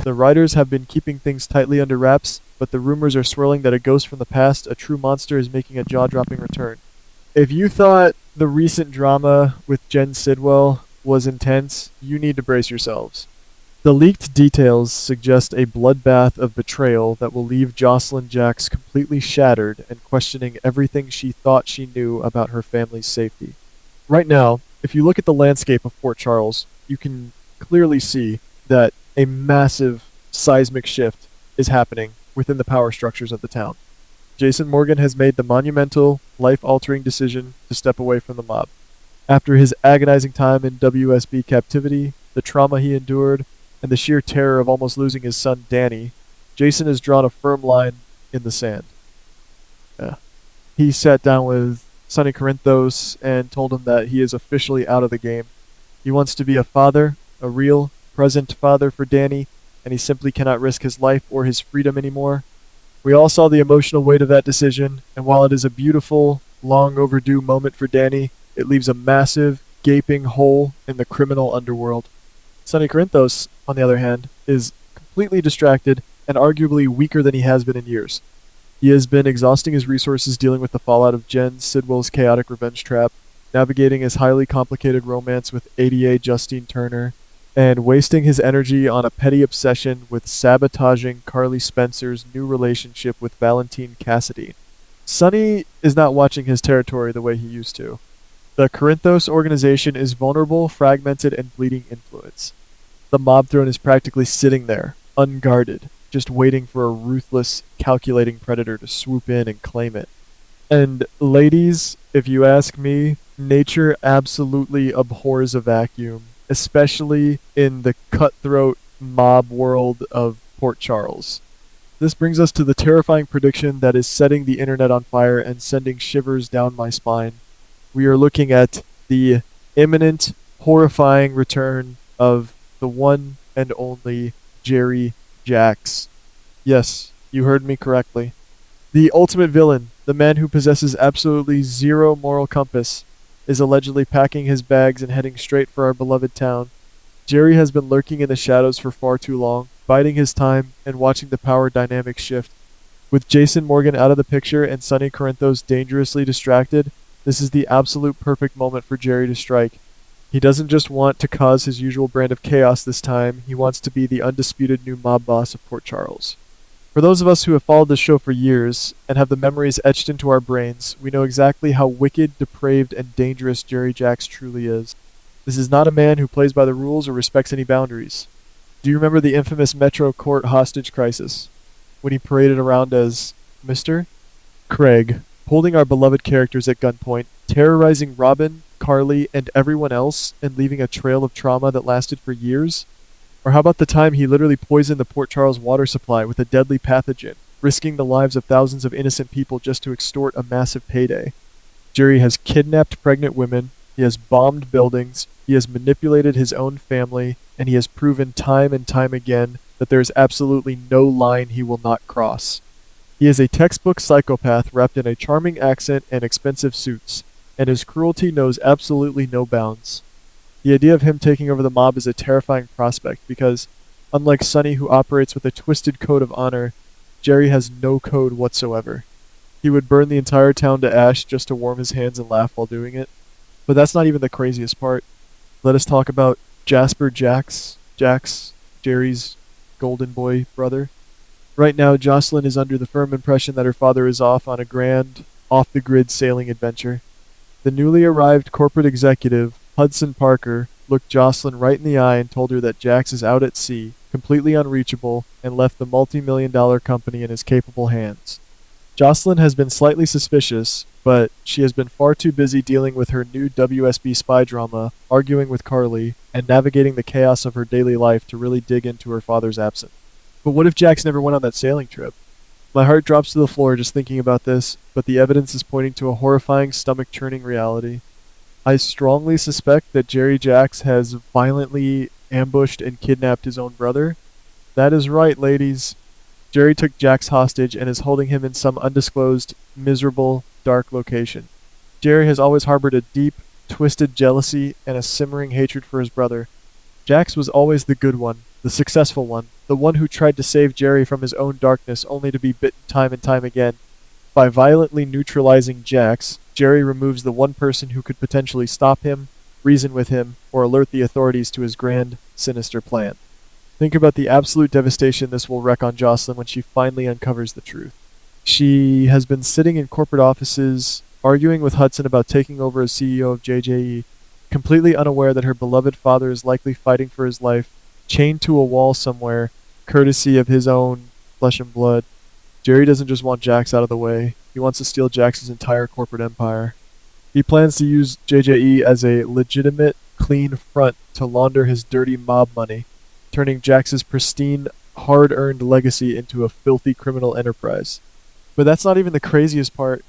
The writers have been keeping things tightly under wraps, but the rumors are swirling that a ghost from the past, a true monster, is making a jaw-dropping return. If you thought the recent drama with Jen Sidwell was intense, you need to brace yourselves. The leaked details suggest a bloodbath of betrayal that will leave Jocelyn Jax completely shattered and questioning everything she thought she knew about her family's safety. Right now, if you look at the landscape of Port Charles, you can clearly see that a massive seismic shift is happening within the power structures of the town. Jason Morgan has made the monumental, life-altering decision to step away from the mob. After his agonizing time in WSB captivity, the trauma he endured, and the sheer terror of almost losing his son Danny, Jason has drawn a firm line in the sand. He sat down with Sonny Corinthos and told him that he is officially out of the game. He wants to be a father, a real, present father for Danny, and he simply cannot risk his life or his freedom anymore. We all saw the emotional weight of that decision, and while it is a beautiful, long overdue moment for Danny, it leaves a massive, gaping hole in the criminal underworld. Sonny Corinthos, on the other hand, is completely distracted and arguably weaker than he has been in years. He has been exhausting his resources dealing with the fallout of Jen Sidwell's chaotic revenge trap, navigating his highly complicated romance with ADA Justine Turner, and wasting his energy on a petty obsession with sabotaging Carly Spencer's new relationship with Valentine Cassidy. Sonny is not watching his territory the way he used to. The Corinthos organization is vulnerable, fragmented, and bleeding influence. The mob throne is practically sitting there, unguarded, just waiting for a ruthless, calculating predator to swoop in and claim it. And ladies, if you ask me, nature absolutely abhors a vacuum, especially in the cutthroat mob world of Port Charles. This brings us to the terrifying prediction that is setting the internet on fire and sending shivers down my spine. We are looking at the imminent, horrifying return of the one and only Jerry Jax. Yes, you heard me correctly. The ultimate villain, the man who possesses absolutely zero moral compass, is allegedly packing his bags and heading straight for our beloved town. Jerry has been lurking in the shadows for far too long, biding his time and watching the power dynamic shift. With Jason Morgan out of the picture and Sonny Corinthos dangerously distracted, this is the absolute perfect moment for Jerry to strike. He doesn't just want to cause his usual brand of chaos this time, he wants to be the undisputed new mob boss of Port Charles. For those of us who have followed this show for years and have the memories etched into our brains, we know exactly how wicked, depraved, and dangerous Jerry Jax truly is. This is not a man who plays by the rules or respects any boundaries. Do you remember the infamous Metro Court hostage crisis, when he paraded around as Mr. Craig, holding our beloved characters at gunpoint, terrorizing Robin, Carly, and everyone else, and leaving a trail of trauma that lasted for years? Or how about the time he literally poisoned the Port Charles water supply with a deadly pathogen, risking the lives of thousands of innocent people just to extort a massive payday? Jerry has kidnapped pregnant women, he has bombed buildings, he has manipulated his own family, and he has proven time and time again that there is absolutely no line he will not cross. He is a textbook psychopath wrapped in a charming accent and expensive suits, and his cruelty knows absolutely no bounds. The idea of him taking over the mob is a terrifying prospect because, unlike Sonny who operates with a twisted code of honor, Jerry has no code whatsoever. He would burn the entire town to ash just to warm his hands and laugh while doing it. But that's not even the craziest part. Let us talk about Jasper Jax, Jerry's golden boy brother. Right now, Jocelyn is under the firm impression that her father is off on a grand, off-the-grid sailing adventure. The newly arrived corporate executive, Hudson Parker, looked Jocelyn right in the eye and told her that Jax is out at sea, completely unreachable, and left the multi-million-dollar company in his capable hands. Jocelyn has been slightly suspicious, but she has been far too busy dealing with her new WSB spy drama, arguing with Carly, and navigating the chaos of her daily life to really dig into her father's absence. But what if Jax never went on that sailing trip? My heart drops to the floor just thinking about this, but the evidence is pointing to a horrifying, stomach-churning reality. I strongly suspect that Jerry Jax has violently ambushed and kidnapped his own brother. That is right, ladies. Jerry took Jax hostage and is holding him in some undisclosed, miserable, dark location. Jerry has always harbored a deep, twisted jealousy and a simmering hatred for his brother. Jax was always the good one, the successful one, the one who tried to save Jerry from his own darkness only to be bitten time and time again. By violently neutralizing Jax, Jerry removes the one person who could potentially stop him, reason with him, or alert the authorities to his grand, sinister plan. Think about the absolute devastation this will wreak on Jocelyn when she finally uncovers the truth. She has been sitting in corporate offices, arguing with Hudson about taking over as CEO of JJE, completely unaware that her beloved father is likely fighting for his life, chained to a wall somewhere, courtesy of his own flesh and blood. Jerry doesn't just want Jax out of the way, he wants to steal Jax's entire corporate empire. He plans to use JJE as a legitimate, clean front to launder his dirty mob money, turning Jax's pristine, hard-earned legacy into a filthy criminal enterprise. But that's not even the craziest part.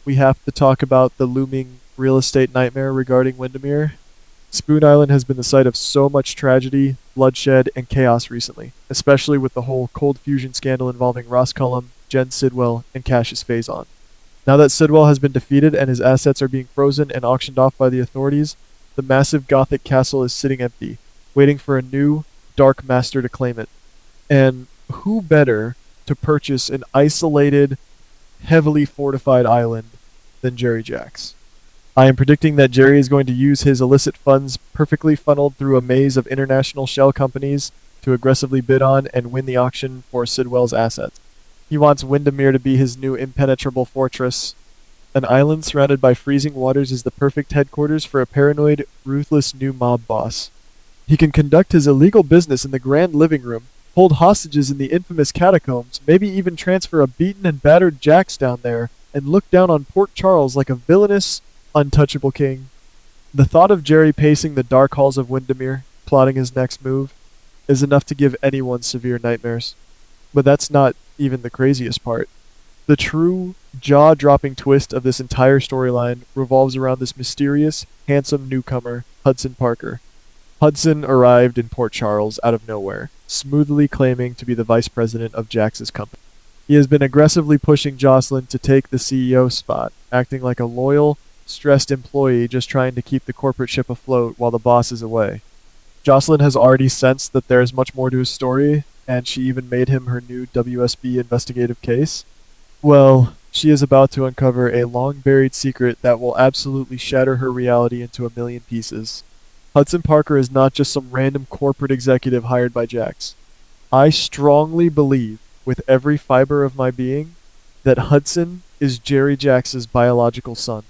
We have to talk about the looming real estate nightmare regarding Wyndemere. Spoon Island has been the site of so much tragedy, bloodshed, and chaos recently, especially with the whole cold fusion scandal involving Ross Cullum, Jen Sidwell, and Cassius Faison. Now that Sidwell has been defeated and his assets are being frozen and auctioned off by the authorities, the massive Gothic castle is sitting empty, waiting for a new, dark master to claim it. And who better to purchase an isolated, heavily fortified island than Jerry Jax? I am predicting that Jerry is going to use his illicit funds perfectly funneled through a maze of international shell companies to aggressively bid on and win the auction for Sidwell's assets. He wants Wyndemere to be his new impenetrable fortress. An island surrounded by freezing waters is the perfect headquarters for a paranoid, ruthless new mob boss. He can conduct his illegal business in the grand living room, hold hostages in the infamous catacombs, maybe even transfer a beaten and battered Jax down there, and look down on Port Charles like a villainous, untouchable king. The thought of Jerry pacing the dark halls of Wyndemere, plotting his next move, is enough to give anyone severe nightmares. But that's not even the craziest part. The true, jaw-dropping twist of this entire storyline revolves around this mysterious, handsome newcomer, Hudson Parker. Hudson arrived in Port Charles out of nowhere, smoothly claiming to be the vice president of Jax's company. He has been aggressively pushing Jocelyn to take the CEO spot, acting like a loyal, stressed employee just trying to keep the corporate ship afloat while the boss is away. Jocelyn has already sensed that there is much more to his story, and she even made him her new WSB investigative case. Well, she is about to uncover a long-buried secret that will absolutely shatter her reality into a million pieces. Hudson Parker is not just some random corporate executive hired by Jax. I strongly believe, with every fiber of my being, that Hudson is Jerry Jax's biological son.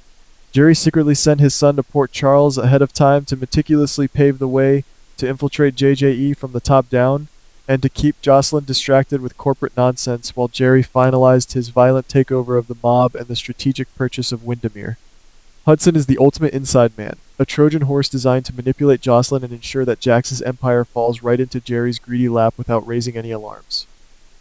Jerry secretly sent his son to Port Charles ahead of time to meticulously pave the way to infiltrate JJE from the top down, and to keep Jocelyn distracted with corporate nonsense while Jerry finalized his violent takeover of the mob and the strategic purchase of Wyndemere. Hudson is the ultimate inside man, a Trojan horse designed to manipulate Jocelyn and ensure that Jax's empire falls right into Jerry's greedy lap without raising any alarms.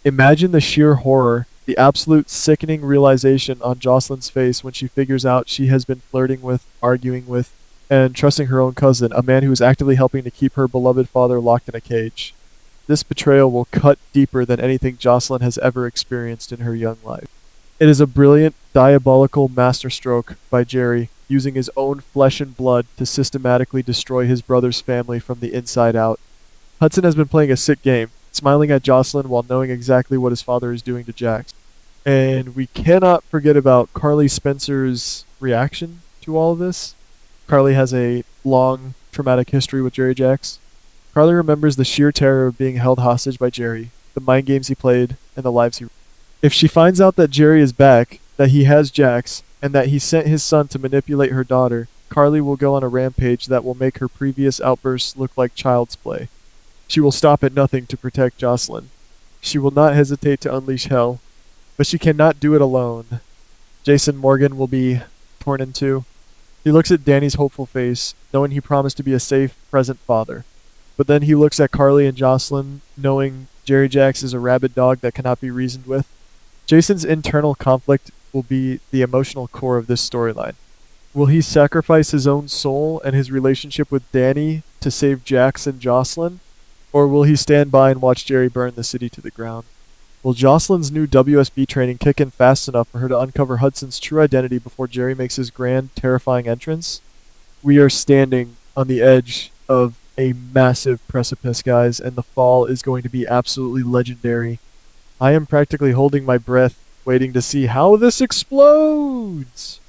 Imagine the sheer horror, the absolute sickening realization on Jocelyn's face when she figures out she has been flirting with, arguing with, and trusting her own cousin, a man who is actively helping to keep her beloved father locked in a cage. This betrayal will cut deeper than anything Jocelyn has ever experienced in her young life. It is a brilliant, diabolical masterstroke by Jerry, using his own flesh and blood to systematically destroy his brother's family from the inside out. Hudson has been playing a sick game, smiling at Jocelyn while knowing exactly what his father is doing to Jax. And we cannot forget about Carly Spencer's reaction to all of this. Carly has a long, traumatic history with Jerry Jax. Carly remembers the sheer terror of being held hostage by Jerry, the mind games he played, and the lives he... If she finds out that Jerry is back, that he has Jax, and that he sent his son to manipulate her daughter, Carly will go on a rampage that will make her previous outbursts look like child's play. She will stop at nothing to protect Jocelyn. She will not hesitate to unleash hell, but she cannot do it alone. Jason Morgan will be torn in two. He looks at Danny's hopeful face, knowing he promised to be a safe, present father. But then he looks at Carly and Jocelyn, knowing Jerry Jax is a rabid dog that cannot be reasoned with. Jason's internal conflict will be the emotional core of this storyline. Will he sacrifice his own soul and his relationship with Danny to save Jax and Jocelyn? Or will he stand by and watch Jerry burn the city to the ground? Will Jocelyn's new WSB training kick in fast enough for her to uncover Hudson's true identity before Jerry makes his grand, terrifying entrance? We are standing on the edge of a massive precipice, guys, and the fall is going to be absolutely legendary. I am practically holding my breath, waiting to see how this explodes.